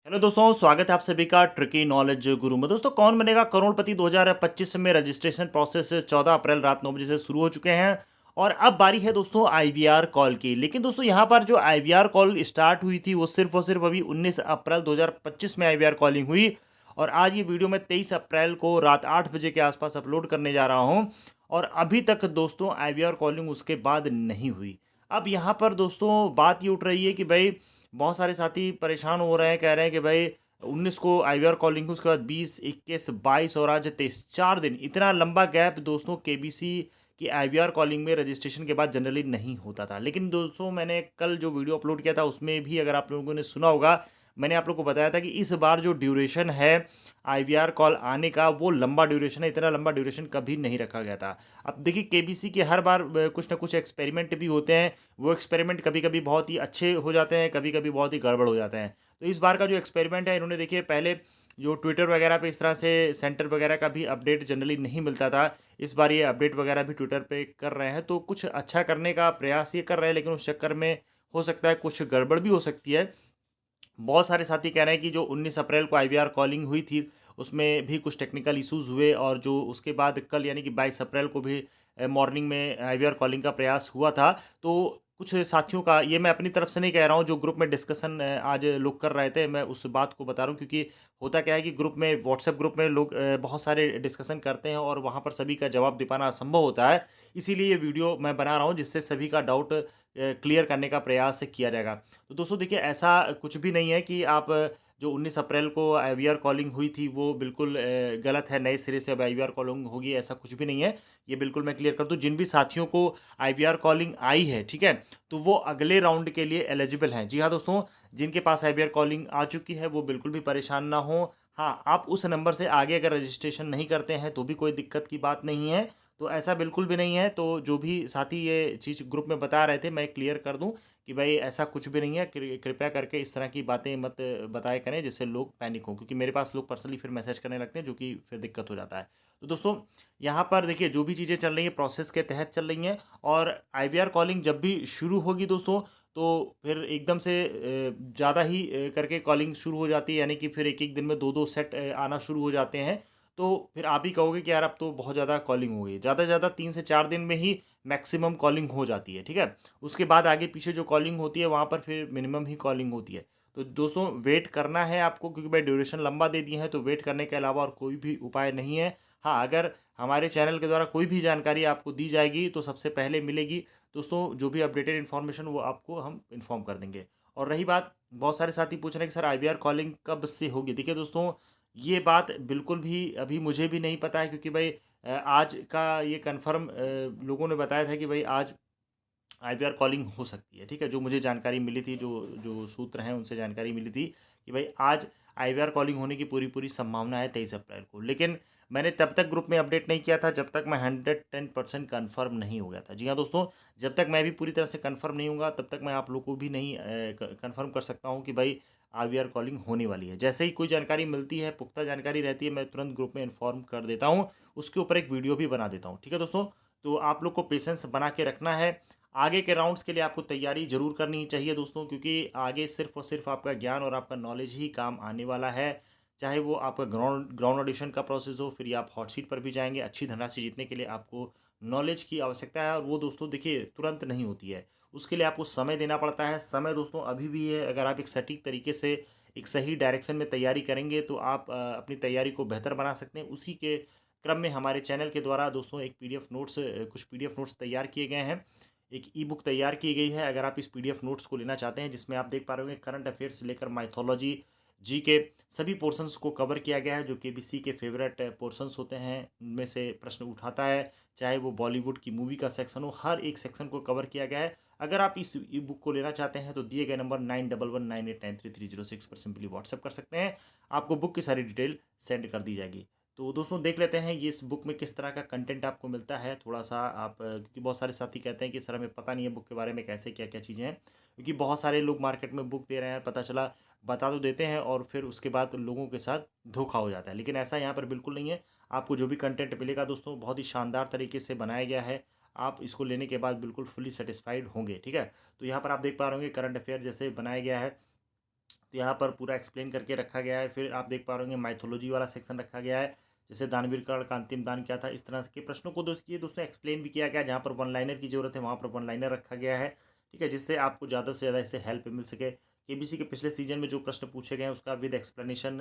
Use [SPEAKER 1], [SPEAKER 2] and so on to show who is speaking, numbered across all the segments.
[SPEAKER 1] Hello दोस्तों, स्वागत है आप सभी का ट्रिकी नॉलेज गुरु में। दोस्तों, कौन बनेगा करोड़पति 2025 में रजिस्ट्रेशन प्रोसेस 14 अप्रैल रात 9 बजे से शुरू हो चुके हैं और अब बारी है दोस्तों आईवीआर कॉल की। लेकिन दोस्तों, यहाँ पर जो आईवीआर कॉल स्टार्ट हुई थी वो सिर्फ और सिर्फ अभी 19 अप्रैल 2025 में आईवीआर कॉलिंग हुई और आज ये वीडियो मैं 23 अप्रैल को रात 8 बजे के आसपास अपलोड करने जा रहा हूँ और अभी तक दोस्तों आईवीआर कॉलिंग उसके बाद नहीं हुई। अब यहाँ पर दोस्तों बात ये उठ रही है कि भाई बहुत सारे साथी परेशान हो रहे हैं, कह रहे हैं कि भाई 19 को आईवीआर कॉलिंग, उसके बाद 20, 21, 22 और आज 23, 4 दिन, इतना लंबा गैप दोस्तों केबीसी की आईवीआर कॉलिंग में रजिस्ट्रेशन के बाद जनरली नहीं होता था। लेकिन दोस्तों, मैंने कल जो वीडियो अपलोड किया था उसमें भी अगर आप लोगों ने सुना होगा, मैंने आप लोगों को बताया था कि इस बार जो ड्यूरेशन है आईवीआर कॉल आने का वो लंबा ड्यूरेशन है। इतना लंबा ड्यूरेशन कभी नहीं रखा गया था। अब देखिए, केबीसी के हर बार कुछ ना कुछ एक्सपेरिमेंट भी होते हैं। वो एक्सपेरिमेंट कभी कभी बहुत ही अच्छे हो जाते हैं, कभी कभी बहुत ही गड़बड़ हो जाते हैं। तो इस बार का जो एक्सपेरिमेंट है, इन्होंने देखिए पहले जो ट्विटर वगैरह पे इस तरह से सेंटर वगैरह का भी अपडेट जनरली नहीं मिलता था, इस बार ये अपडेट वगैरह भी ट्विटर पे कर रहे हैं। तो कुछ अच्छा करने का प्रयास ये कर रहे हैं, लेकिन उस चक्कर में हो सकता है कुछ गड़बड़ भी हो सकती है। बहुत सारे साथी कह रहे हैं कि जो 19 अप्रैल को आईवीआर कॉलिंग हुई थी उसमें भी कुछ टेक्निकल इश्यूज हुए और जो उसके बाद कल यानी कि 22 अप्रैल को भी मॉर्निंग में आईवीआर कॉलिंग का प्रयास हुआ था। तो कुछ साथियों का, ये मैं अपनी तरफ से नहीं कह रहा हूँ, जो ग्रुप में डिस्कशन आज लोग कर रहे थे, मैं उस बात को बता रहा हूँ क्योंकि होता क्या है कि ग्रुप में, व्हाट्सएप ग्रुप में लोग बहुत सारे डिस्कशन करते हैं और वहाँ पर सभी का जवाब दे पाना असंभव होता है। इसीलिए ये वीडियो मैं बना रहा हूँ जिससे सभी का डाउट क्लियर करने का प्रयास किया जाएगा। तो दोस्तों देखिए, ऐसा कुछ भी नहीं है कि आप जो 19 अप्रैल को आईवीआर कॉलिंग हुई थी वो बिल्कुल गलत है, नए सिरे से अब आईवीआर कॉलिंग होगी, ऐसा कुछ भी नहीं है। ये बिल्कुल मैं क्लियर कर दूँ, जिन भी साथियों को आईवीआर कॉलिंग आई है, ठीक है, तो वो अगले राउंड के लिए एलिजिबल हैं। जी हाँ दोस्तों, जिनके पास आईवीआर कॉलिंग आ चुकी है वो बिल्कुल भी परेशान ना हो। हाँ, आप उस नंबर से आगे अगर रजिस्ट्रेशन नहीं करते हैं तो भी कोई दिक्कत की बात नहीं है। तो ऐसा बिल्कुल भी नहीं है। तो जो भी साथी ये चीज़ ग्रुप में बता रहे थे, मैं क्लियर कर दूं कि भाई ऐसा कुछ भी नहीं है। कृपया करके इस तरह की बातें मत बताया करें जिससे लोग पैनिक हों, क्योंकि मेरे पास लोग पर्सनली फिर मैसेज करने लगते हैं जो कि फिर दिक्कत हो जाता है। तो दोस्तों, यहाँ पर देखिए जो भी चीज़ें चल रही हैं प्रोसेस के तहत चल रही हैं और आईवीआर कॉलिंग जब भी शुरू होगी दोस्तों, तो फिर एकदम से ज़्यादा ही करके कॉलिंग शुरू हो जाती है, यानी कि फिर एक एक दिन में दो दो सेट आना शुरू हो जाते हैं। तो फिर आप ही कहोगे कि यार अब तो बहुत ज़्यादा कॉलिंग हो गई। ज़्यादा से ज़्यादा 3 से 4 दिन में ही मैक्सिमम कॉलिंग हो जाती है, ठीक है? उसके बाद आगे पीछे जो कॉलिंग होती है वहाँ पर फिर मिनिमम ही कॉलिंग होती है। तो दोस्तों, वेट करना है आपको, क्योंकि भाई ड्यूरेशन लंबा दे दिए हैं, तो वेट करने के अलावा और कोई भी उपाय नहीं है। हाँ, अगर हमारे चैनल के द्वारा कोई भी जानकारी आपको दी जाएगी तो सबसे पहले मिलेगी। दोस्तों, जो भी अपडेटेड इन्फॉर्मेशन वो आपको हम इन्फॉर्म कर देंगे। और रही बात, बहुत सारे साथी पूछ रहे हैं कि सर आईवीआर कॉलिंग कब से होगी? देखिए दोस्तों, ये बात बिल्कुल भी अभी मुझे भी नहीं पता है, क्योंकि भाई आज का ये कन्फर्म लोगों ने बताया था कि भाई आज आईवीआर कॉलिंग हो सकती है, ठीक है? जो मुझे जानकारी मिली थी, जो जो सूत्र हैं उनसे जानकारी मिली थी कि भाई आज आईवीआर कॉलिंग होने की पूरी संभावना है 23 अप्रैल को। लेकिन मैंने तब तक ग्रुप में अपडेट नहीं किया था जब तक मैं 110% कन्फर्म नहीं हो गया था। जी हाँ दोस्तों, जब तक मैं भी पूरी तरह से कन्फर्म नहीं होऊँगा तब तक मैं आप लोग को भी नहीं कन्फर्म कर सकता हूँ कि भाई आईवीआर कॉलिंग होने वाली है। जैसे ही कोई जानकारी मिलती है, पुख्ता जानकारी रहती है, मैं तुरंत ग्रुप में इन्फॉर्म कर देता हूँ, उसके ऊपर एक वीडियो भी बना देता हूँ। ठीक है दोस्तों? तो आप लोग को पेशेंस बना के रखना है। आगे के राउंड्स के लिए आपको तैयारी ज़रूर करनी चाहिए दोस्तों, क्योंकि आगे सिर्फ़ और सिर्फ़ आपका ज्ञान और आपका नॉलेज ही काम आने वाला है। चाहे वो आपका ग्राउंड ग्राउंड ऑडिशन का प्रोसेस हो, फिर या आप हॉट सीट पर भी जाएँगे। अच्छी धनराशि जीतने के लिए आपको नॉलेज की आवश्यकता है और वो दोस्तों देखिए तुरंत नहीं होती है। उसके लिए आपको समय देना पड़ता है। समय दोस्तों अभी भी है। अगर आप एक सटीक तरीके से एक सही डायरेक्शन में तैयारी करेंगे तो आप अपनी तैयारी को बेहतर बना सकते हैं। उसी के क्रम में हमारे चैनल के द्वारा दोस्तों एक पीडीएफ नोट्स, कुछ पीडीएफ नोट्स तैयार किए गए हैं। एक ई बुक तैयार की गई है। अगर आप इस पीडीएफ नोट्स को लेना चाहते हैं, जिसमें आप देख पा रहे होंगे करंट अफेयर से लेकर माइथोलॉजी, जी के सभी पोर्शंस को कवर किया गया है, जो केबीसी के फेवरेट पोर्शंस होते हैं उनमें से प्रश्न उठाता है। चाहे वो बॉलीवुड की मूवी का सेक्शन हो, हर एक सेक्शन को कवर किया गया है। अगर आप इस ई बुक को लेना चाहते हैं तो दिए गए नंबर 9119893306 पर सिंपली व्हाट्सएप कर सकते हैं। आपको बुक की सारी डिटेल सेंड कर दी जाएगी। तो दोस्तों देख लेते हैं ये इस बुक में किस तरह का कंटेंट आपको मिलता है। थोड़ा-सा आप, क्योंकि बहुत सारे साथी कहते हैं कि सर हमें पता नहीं है बुक के बारे में, कैसे क्या-क्या चीज़ें हैं। क्योंकि बहुत सारे लोग मार्केट में बुक दे रहे हैं, पता चला बता तो देते हैं और फिर उसके बाद लोगों के साथ धोखा हो जाता है। लेकिन ऐसा यहाँ पर बिल्कुल नहीं है। आपको जो भी कंटेंट मिलेगा दोस्तों बहुत ही शानदार तरीके से बनाया गया है। आप इसको लेने के बाद बिल्कुल फुली सैटिस्फाइड होंगे, ठीक है? तो यहाँ पर आप देख पा रहे होंगे करंट अफेयर जैसे बनाया गया है। तो तो यहाँ पर पूरा एक्सप्लेन करके रखा गया है। फिर आप देख पा रहे होंगे माइथोलॉजी वाला सेक्शन रखा गया है, जैसे दानवीर कर्ण का अंतिम दान क्या था, इस तरह के प्रश्नों को दोस्तों एक्सप्लेन भी किया गया है। जहाँ पर वन लाइनर की ज़रूरत है वहाँ पर वन लाइनर रखा गया है, ठीक है, जिससे आपको ज़्यादा से ज़्यादा इससे हेल्प मिल सके। केबीसी के पिछले सीजन में जो प्रश्न पूछे गए हैं उसका विद एक्सप्लेनेशन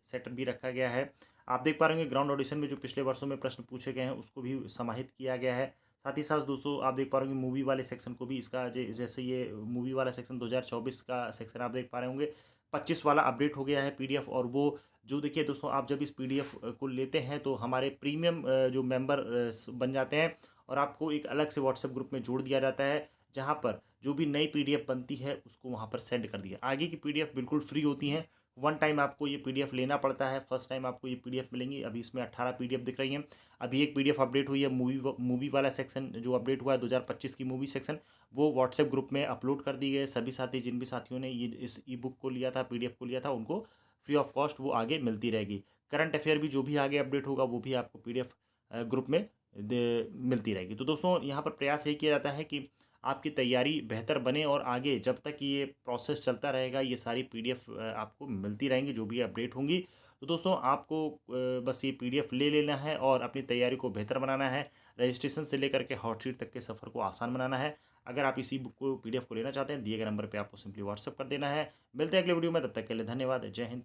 [SPEAKER 1] सेट भी रखा गया है। आप देख पा रहे होंगे ग्राउंड ऑडिशन में जो पिछले वर्षों में प्रश्न पूछे गए हैं उसको भी समाहित किया गया है। साथ ही साथ दोस्तों आप देख पा रहे होंगे मूवी वाले सेक्शन को भी, इसका जैसे ये मूवी वाला सेक्शन 2024 का सेक्शन आप देख पा रहे होंगे 25 वाला अपडेट हो गया है पीडीएफ। और वो जो देखिए दोस्तों, आप जब इस पीडीएफ को लेते हैं तो हमारे प्रीमियम जो मेंबर बन जाते हैं और आपको एक अलग से व्हाट्सएप ग्रुप में जोड़ दिया जाता है, जहां पर जो भी नई पीडीएफ बनती है उसको वहां पर सेंड कर दिया। आगे की पीडीएफ बिल्कुल फ्री होती हैं, वन टाइम आपको ये पीडीएफ लेना पड़ता है, फर्स्ट टाइम आपको ये पीडीएफ मिलेंगी। अभी इसमें 18 पीडीएफ दिख रही हैं। अभी एक पीडीएफ अपडेट हुई है मूवी वाला सेक्शन जो अपडेट हुआ है 2025 की मूवी सेक्शन, वो व्हाट्सएप ग्रुप में अपलोड कर दी गई है। सभी साथी जिन भी साथियों ने ये इस ई बुक को लिया था, पीडीएफ को लिया था, उनको फ्री ऑफ कॉस्ट वो आगे मिलती रहेगी। करंट अफेयर भी जो भी आगे अपडेट होगा वो भी आपको पीडीएफ ग्रुप में मिलती रहेगी। तो दोस्तों यहाँ पर प्रयास यही किया जाता है कि आपकी तैयारी बेहतर बने और आगे जब तक ये प्रोसेस चलता रहेगा ये सारी पीडीएफ आपको मिलती रहेंगी जो भी अपडेट होंगी। तो दोस्तों आपको बस ये पीडीएफ ले लेना है और अपनी तैयारी को बेहतर बनाना है। रजिस्ट्रेशन से लेकर के हॉट सीट तक के सफ़र को आसान बनाना है। अगर आप इसी बुक को पीडीएफ को लेना चाहते हैं, दिए गए नंबर पे आपको सिंपली व्हाट्सअप कर देना है। मिलते हैं अगले वीडियो में, तब तक के लिए धन्यवाद। जय हिंद।